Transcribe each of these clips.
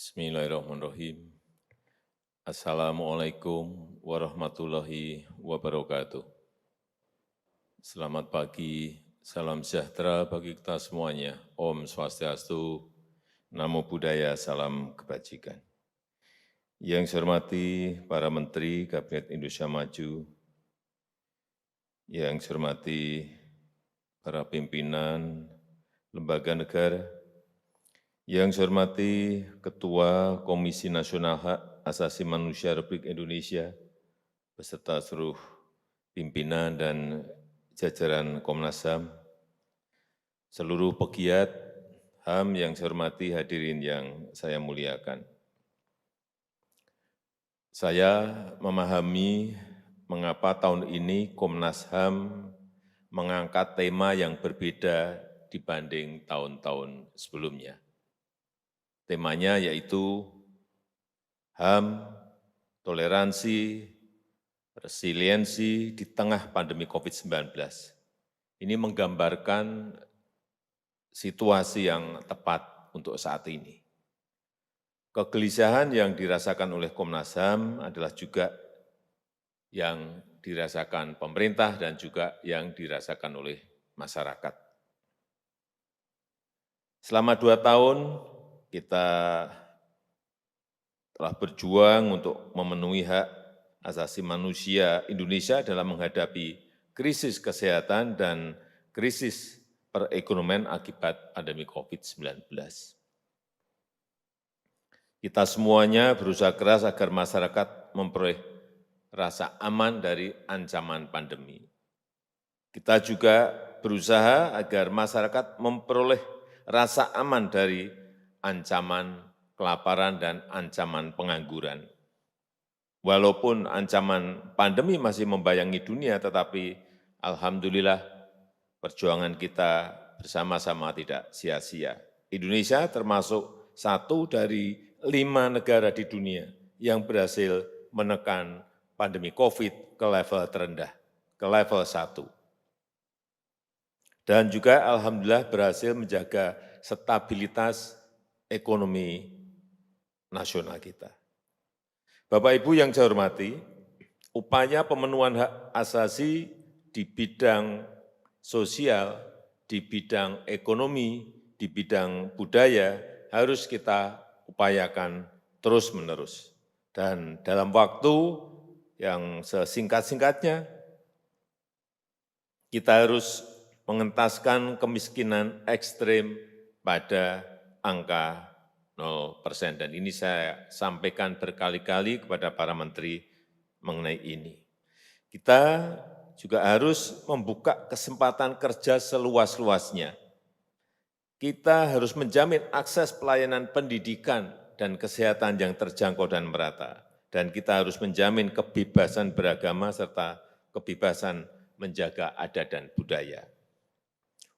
Bismillahirrahmanirrahim. Assalamualaikum warahmatullahi wabarakatuh. Selamat pagi, salam sejahtera bagi kita semuanya. Om Swastiastu, Namo Buddhaya, salam kebajikan. Yang saya hormati para Menteri Kabinet Indonesia Maju, yang saya hormati para pimpinan lembaga negara, yang saya hormati Ketua Komisi Nasional Hak Asasi Manusia Republik Indonesia, beserta seluruh pimpinan dan jajaran Komnas HAM, seluruh pegiat HAM yang saya hormati, hadirin yang saya muliakan. Saya memahami mengapa tahun ini Komnas HAM mengangkat tema yang berbeda dibanding tahun-tahun sebelumnya. Temanya yaitu HAM, toleransi, resiliensi di tengah pandemi COVID-19. Ini menggambarkan situasi yang tepat untuk saat ini. Kegelisahan yang dirasakan oleh Komnas HAM adalah juga yang dirasakan pemerintah dan juga yang dirasakan oleh masyarakat. Selama 2 tahun, kita telah berjuang untuk memenuhi hak asasi manusia Indonesia dalam menghadapi krisis kesehatan dan krisis perekonomian akibat pandemi COVID-19. Kita semuanya berusaha keras agar masyarakat memperoleh rasa aman dari ancaman pandemi. Kita juga berusaha agar masyarakat memperoleh rasa aman dari ancaman kelaparan dan ancaman pengangguran. Walaupun ancaman pandemi masih membayangi dunia, tetapi alhamdulillah perjuangan kita bersama-sama tidak sia-sia. Indonesia termasuk 1 dari 5 negara di dunia yang berhasil menekan pandemi COVID ke level terendah, ke level 1. Dan juga alhamdulillah berhasil menjaga stabilitas ekonomi nasional kita. Bapak Ibu yang saya hormati, upaya pemenuhan hak asasi di bidang sosial, di bidang ekonomi, di bidang budaya harus kita upayakan terus-menerus. Dan dalam waktu yang sesingkat-singkatnya, kita harus mengentaskan kemiskinan ekstrim pada angka 0%. Dan ini saya sampaikan berkali-kali kepada para menteri mengenai ini. Kita juga harus membuka kesempatan kerja seluas-luasnya. Kita harus menjamin akses pelayanan pendidikan dan kesehatan yang terjangkau dan merata. Dan kita harus menjamin kebebasan beragama serta kebebasan menjaga adat dan budaya.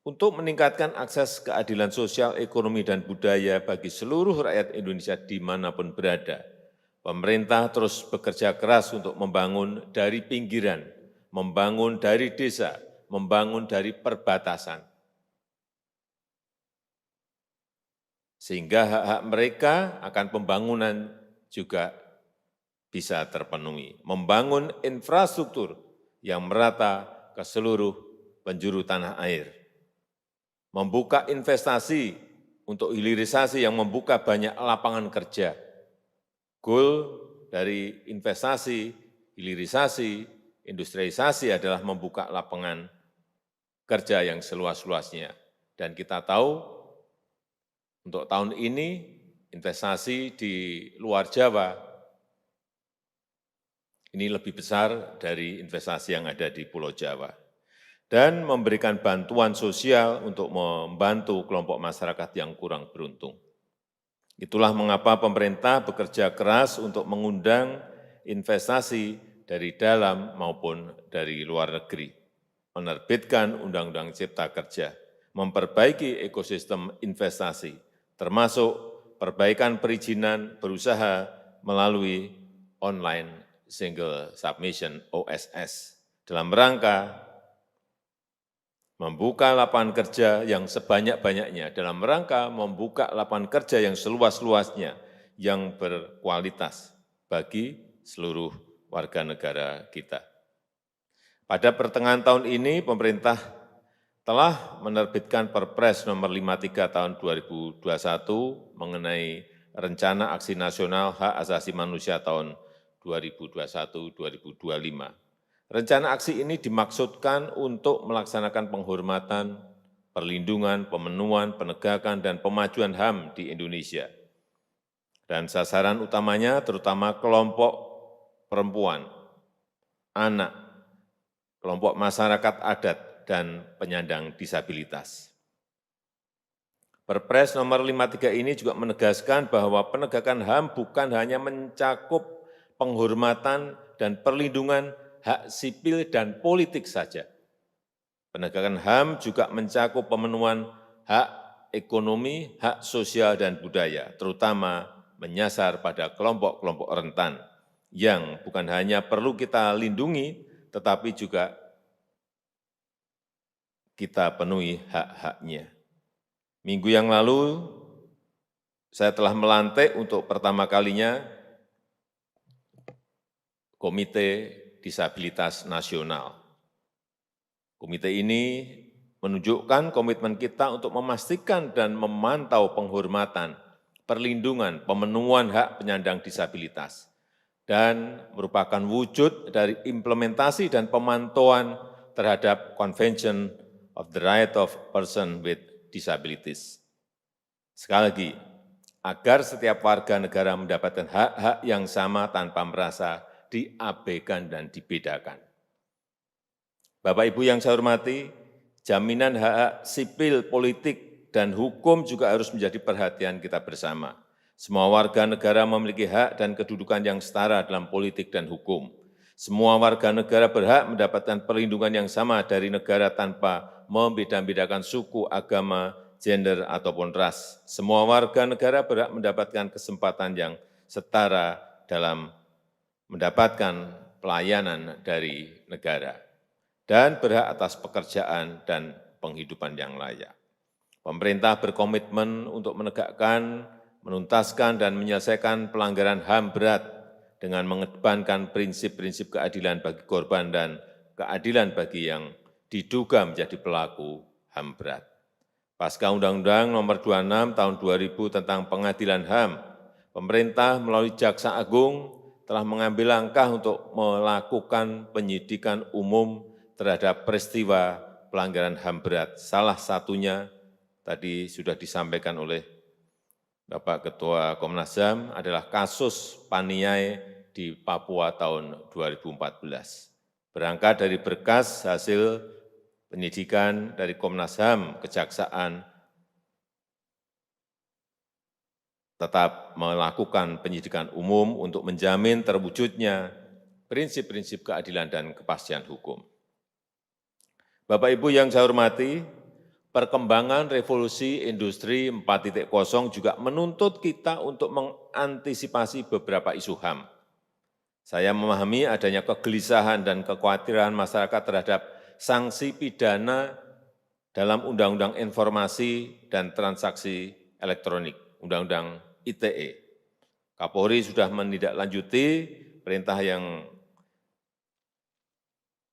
Untuk meningkatkan akses keadilan sosial, ekonomi, dan budaya bagi seluruh rakyat Indonesia dimanapun berada, pemerintah terus bekerja keras untuk membangun dari pinggiran, membangun dari desa, membangun dari perbatasan. Sehingga hak-hak mereka akan pembangunan juga bisa terpenuhi. Membangun infrastruktur yang merata ke seluruh penjuru tanah air. Membuka investasi untuk hilirisasi yang membuka banyak lapangan kerja. Goal dari investasi, hilirisasi, industrialisasi adalah membuka lapangan kerja yang seluas-luasnya. Dan kita tahu untuk tahun ini investasi di luar Jawa ini lebih besar dari investasi yang ada di Pulau Jawa. Dan memberikan bantuan sosial untuk membantu kelompok masyarakat yang kurang beruntung. Itulah mengapa pemerintah bekerja keras untuk mengundang investasi dari dalam maupun dari luar negeri, menerbitkan Undang-Undang Cipta Kerja, memperbaiki ekosistem investasi, termasuk perbaikan perizinan berusaha melalui online single submission OSS, dalam rangka membuka lapangan kerja yang sebanyak-banyaknya, dalam rangka membuka lapangan kerja yang seluas-luasnya, yang berkualitas bagi seluruh warga negara kita. Pada pertengahan tahun ini, pemerintah telah menerbitkan Perpres nomor 53 tahun 2021 mengenai Rencana Aksi Nasional Hak Asasi Manusia tahun 2021-2025. Rencana aksi ini dimaksudkan untuk melaksanakan penghormatan, perlindungan, pemenuhan, penegakan, dan pemajuan HAM di Indonesia. Dan sasaran utamanya terutama kelompok perempuan, anak, kelompok masyarakat adat, dan penyandang disabilitas. Perpres nomor 53 ini juga menegaskan bahwa penegakan HAM bukan hanya mencakup penghormatan dan perlindungan hak sipil dan politik saja. Penegakan HAM juga mencakup pemenuhan hak ekonomi, hak sosial, dan budaya, terutama menyasar pada kelompok-kelompok rentan yang bukan hanya perlu kita lindungi, tetapi juga kita penuhi hak-haknya. Minggu yang lalu, saya telah melantik untuk pertama kalinya Komite Disabilitas Nasional. Komite ini menunjukkan komitmen kita untuk memastikan dan memantau penghormatan, perlindungan, pemenuhan hak penyandang disabilitas, dan merupakan wujud dari implementasi dan pemantauan terhadap Convention of the Right of Person with Disabilities. Sekali lagi, agar setiap warga negara mendapatkan hak-hak yang sama tanpa merasa diabaikan dan dibedakan. Bapak Ibu yang saya hormati, jaminan hak-hak sipil, politik, dan hukum juga harus menjadi perhatian kita bersama. Semua warga negara memiliki hak dan kedudukan yang setara dalam politik dan hukum. Semua warga negara berhak mendapatkan perlindungan yang sama dari negara tanpa membeda-bedakan suku, agama, gender, ataupun ras. Semua warga negara berhak mendapatkan kesempatan yang setara dalam mendapatkan pelayanan dari negara, dan berhak atas pekerjaan dan penghidupan yang layak. Pemerintah berkomitmen untuk menegakkan, menuntaskan, dan menyelesaikan pelanggaran HAM berat dengan mengedepankan prinsip-prinsip keadilan bagi korban dan keadilan bagi yang diduga menjadi pelaku HAM berat. Pasca Undang-Undang Nomor 26 Tahun 2000 tentang Pengadilan HAM, pemerintah melalui Jaksa Agung telah mengambil langkah untuk melakukan penyidikan umum terhadap peristiwa pelanggaran HAM berat. Salah satunya tadi sudah disampaikan oleh Bapak Ketua Komnas HAM adalah kasus Paniai di Papua tahun 2014. Berangkat dari berkas hasil penyidikan dari Komnas HAM, Kejaksaan tetap melakukan penyidikan umum untuk menjamin terwujudnya prinsip-prinsip keadilan dan kepastian hukum. Bapak Ibu yang saya hormati, perkembangan revolusi industri 4.0 juga menuntut kita untuk mengantisipasi beberapa isu HAM. Saya memahami adanya kegelisahan dan kekhawatiran masyarakat terhadap sanksi pidana dalam Undang-Undang Informasi dan Transaksi Elektronik, Undang-Undang ITE. Kapolri sudah menindaklanjuti perintah yang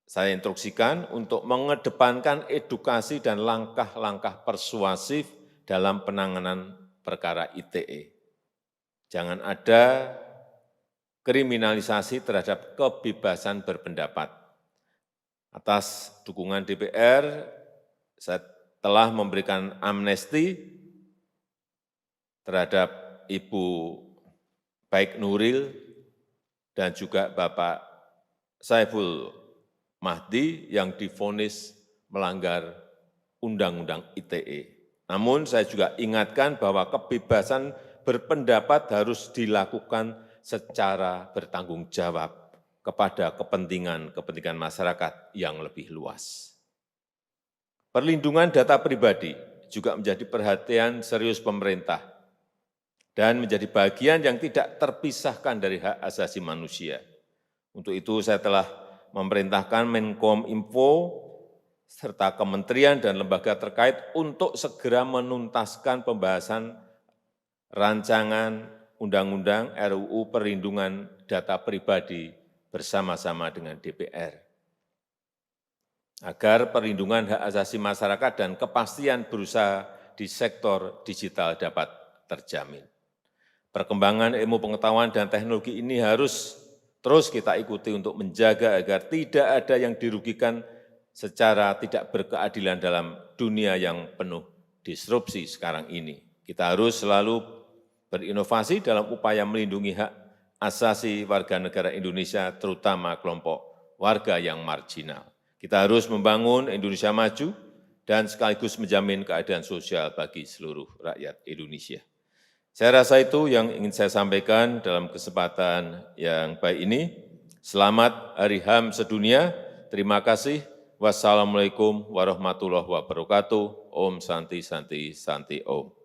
saya instruksikan untuk mengedepankan edukasi dan langkah-langkah persuasif dalam penanganan perkara ITE. Jangan ada kriminalisasi terhadap kebebasan berpendapat. Atas dukungan DPR, saya telah memberikan amnesti terhadap Ibu Baik Nuril dan juga Bapak Saiful Mahdi yang divonis melanggar Undang-Undang ITE. Namun saya juga ingatkan bahwa kebebasan berpendapat harus dilakukan secara bertanggung jawab kepada kepentingan masyarakat yang lebih luas. Perlindungan data pribadi juga menjadi perhatian serius pemerintah dan menjadi bagian yang tidak terpisahkan dari hak asasi manusia. Untuk itu saya telah memerintahkan Menkominfo serta kementerian dan lembaga terkait untuk segera menuntaskan pembahasan rancangan Undang-Undang RUU Perlindungan Data Pribadi bersama-sama dengan DPR. Agar perlindungan hak asasi masyarakat dan kepastian berusaha di sektor digital dapat terjamin. Perkembangan ilmu pengetahuan dan teknologi ini harus terus kita ikuti untuk menjaga agar tidak ada yang dirugikan secara tidak berkeadilan dalam dunia yang penuh disrupsi sekarang ini. Kita harus selalu berinovasi dalam upaya melindungi hak asasi warga negara Indonesia, terutama kelompok warga yang marginal. Kita harus membangun Indonesia maju dan sekaligus menjamin keadaan sosial bagi seluruh rakyat Indonesia. Saya rasa itu yang ingin saya sampaikan dalam kesempatan yang baik ini. Selamat Hari HAM sedunia. Terima kasih. Wassalamualaikum warahmatullahi wabarakatuh. Om Santi Santi Santi Om.